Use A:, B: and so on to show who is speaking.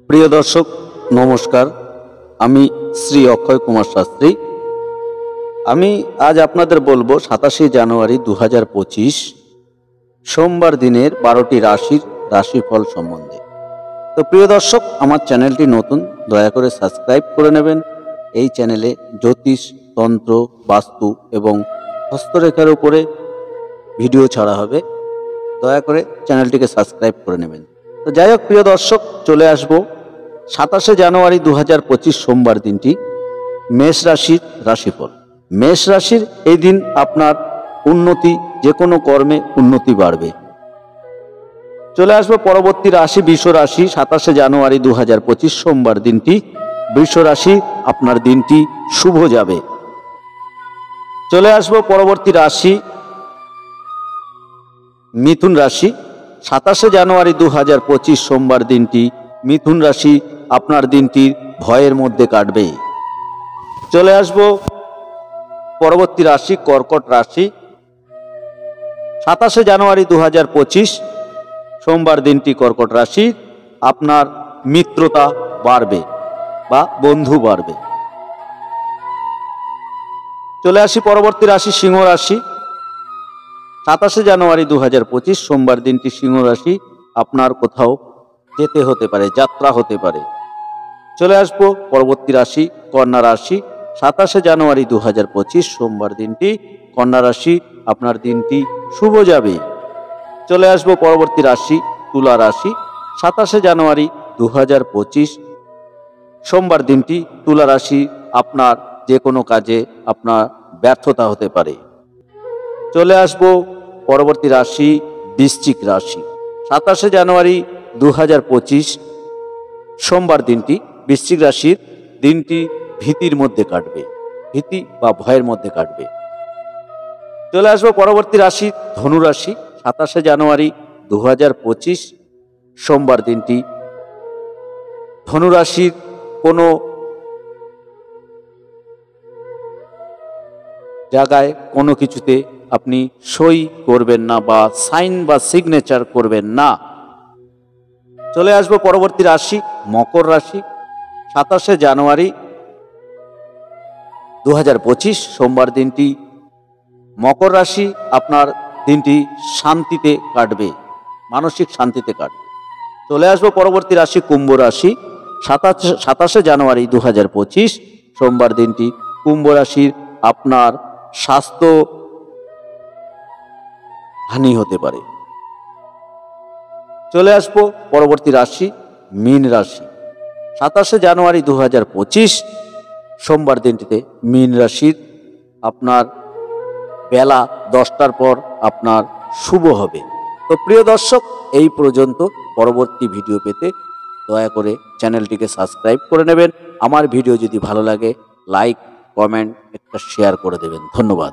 A: প্রিয় দর্শক নমস্কার, আমি শ্রী অক্ষয় কুমার শাস্ত্রী। আমি আজ আপনাদের বলবো 27শে জানুয়ারি 2025 সোমবার দিনের 12টি রাশির রাশিফল সম্বন্ধে। তো প্রিয় দর্শক, আমার চ্যানেলটি নতুন, দয়া করে সাবস্ক্রাইব করে নেবেন। এই চ্যানেলে জ্যোতিষ, তন্ত্র, বাস্তু এবং হস্তরেখার উপরে ভিডিও ছাড়া হবে, দয়া করে চ্যানেলটিকে সাবস্ক্রাইব করে নেবেন। তো যাই হোক প্রিয় দর্শক, চলে আসবো 27শে জানুয়ারি 2025 সোমবার দিনটি মেষ রাশির রাশিফল। মেষ রাশির এই দিন আপনার উন্নতি, যে কোনো কর্মে উন্নতি বাড়বে। চলে আসবো পরবর্তী রাশি বৃষ রাশি। 27শে জানুয়ারি 2025 সোমবার দিনটি বৃষ রাশি, আপনার দিনটি শুভ যাবে। চলে আসবো পরবর্তী রাশি মিথুন রাশি। 27শে জানুয়ারি 2025 সোমবার দিনটি মিথুন রাশি, আপনার দিনটি ভয়ের মধ্যে কাটবে। চলে আসবো পরবর্তী রাশি কর্কট রাশি। 27শে জানুয়ারি 2025 সোমবার দিনটি কর্কট রাশি, আপনার মিত্রতা বাড়বে বা বন্ধু বাড়বে। চলে আসি পরবর্তী রাশি সিংহ রাশি। 27শে জানুয়ারি 2025 সোমবার দিনটি সিংহ রাশি, আপনার কোথাও যেতে হতে পারে, যাত্রা হতে পারে। চলে আসবো পরবর্তী রাশি কন্যা রাশি। 27শে জানুয়ারি 2025 সোমবার দিনটি কন্যা রাশি, আপনার দিনটি শুভ যাবে। চলে আসবো পরবর্তী রাশি তুলা রাশি। 27শে জানুয়ারি 2025 সোমবার দিনটি তুলা রাশি, আপনার যে কোনো কাজে আপনার ব্যর্থতা হতে পারে। চলে আসবো পরবর্তী রাশি বৃশ্চিক রাশি। 27শে জানুয়ারি 2025 সোমবার দিনটি বৃশ্চিক রাশির দিনটি ভীতির মধ্যে কাটবে, ভীতি বা ভয়ের মধ্যে কাটবে। চলে আসবো পরবর্তী রাশি ধনু রাশি। 27শে জানুয়ারি 2025 সোমবার দিনটি ধনু রাশির কোনো জায়গায় কোনো কিছুতে আপনি সই করবেন না বা সাইন বা সিগনেচার করবেন না। চলে আসবো পরবর্তী রাশি মকর রাশি। 27শে জানুয়ারি 2025 সোমবার দিনটি মকর রাশি, আপনার দিনটি শান্তিতে কাটবে, মানসিক শান্তিতে কাটবে। চলে আসবো পরবর্তী রাশি কুম্ভ রাশি। 27শে জানুয়ারি 2025 সোমবার দিনটি কুম্ভ রাশির, আপনার স্বাস্থ্য হানি হতে পারে। চলে আসবো পরবর্তী রাশি মীন রাশি। 27শে জানুয়ারি 2025 সোমবার দিনটিতে মীন রাশির, আপনার বেলা 10টার পর আপনার শুভ হবে। তো প্রিয় দর্শক, এই পর্যন্ত। পরবর্তী ভিডিও পেতে দয়া করে চ্যানেলটিকে সাবস্ক্রাইব করে নেবেন। আমার ভিডিও যদি ভালো লাগে লাইক, কমেন্ট, একটা শেয়ার করে দেবেন। ধন্যবাদ।